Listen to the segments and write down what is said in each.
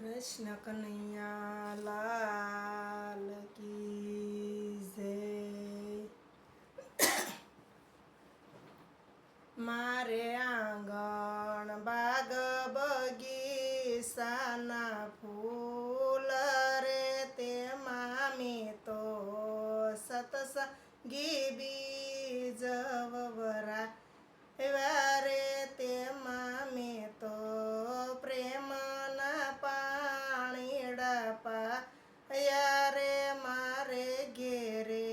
कृष्ण कन्हैया लाल की जय। मारे आंगण बाग बगीचाना फूल रे ते मामी तो सतसंगी बीज वरा रे ते मामी तो प्रेम ना पाणी डपा रे मारे घेरे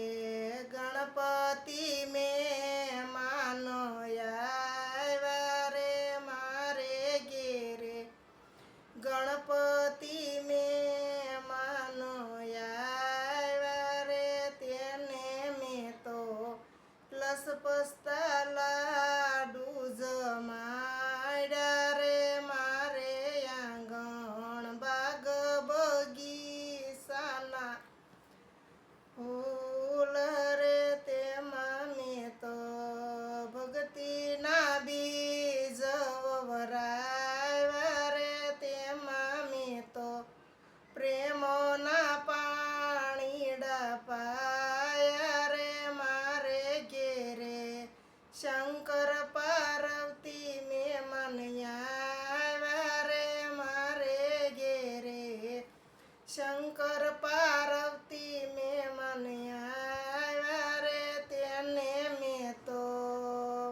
गणपति में मानो रे मारे घेरे गणपति में मानो रे तेने में तो लस पस्ता लाडू जमाड्या रे मारे आंगण बाग बगीचाना फूल रे ते मामी तो भक्तीना बीज वराव्या रे ते मामी तो प्रेमोना पाणी डपाया रे मारे घेरे शंकर पार्वती में मनया रे मारे घेरे शंकर पार्वती में मनया रे तेने में तो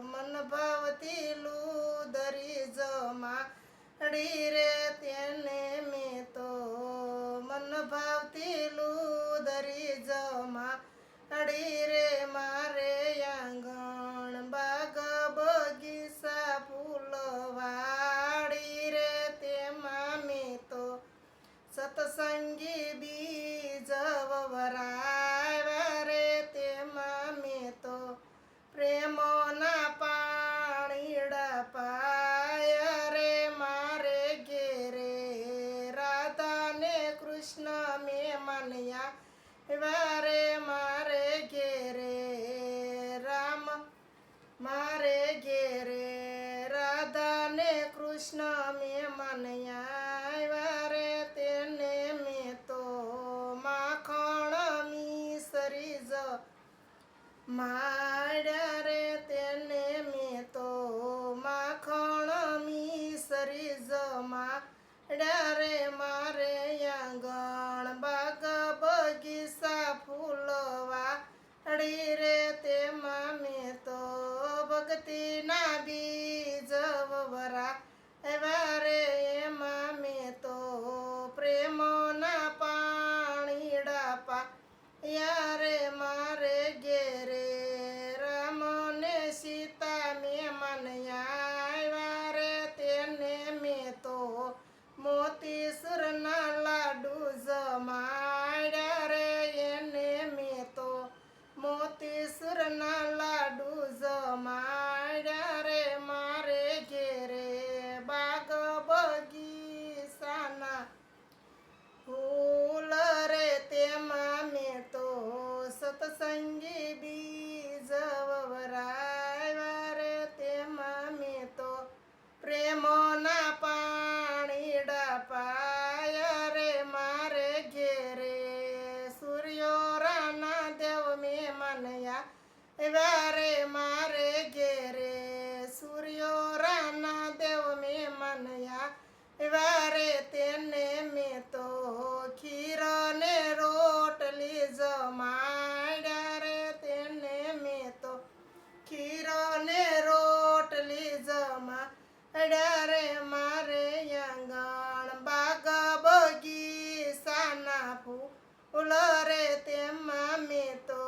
मन भवती लूदरी जमाड़ी रे तेने में तो मन भवती लूदरी जमाड़ी रे मारे आंगण बाग बगीचा फूलवाड़ी रे ते मामी तो सतसंगी बीज वराव्या रे ते मामी तो प्रेमोना पाणी डपाया रे मारे घेरे राधा ने कृष्ण में मनया रे मारे घेरे राम मारे घेरे राधा ने कृष्ण में मनया रे तेने में तो माखण मिसरी माड्या रे तेने में तो माखण मिसरी माड्या रे मारे आंगण बाग बगीचा फूलवाड़ी रे ते मामी तो भक्तीना बीज वरा रे मामी तो प्रेमोना पाणी डपा रे मारे घेरे राम ने सीता में मनया रे तेने में तो मोती सुरना लाडू जमाड्या रे एने में तो मोती सुरना लाडू जमाड्या रे मारे घेरे बाग बगीचाना फूल रे ते मामी तो सतसंगी बीज वराव्या रे ते मामी तो प्रेमोना पाणी डपाया रे मारे घेरे सूर्यो राणा देव में मनया रे मारे घेरे सूर्यो राणा देव में मनया रे तेने में तो खीर ने रोटली जमाड्या रे तेने में तो खीर ने रोटली जमाड्या रे मारे आंगण बाग बगीचाना फूल रे ते मामी तो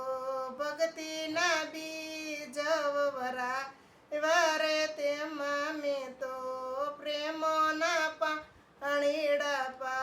भक्तीना बीज वरा रे ते मामी तो प्रेमोना पाणी डपा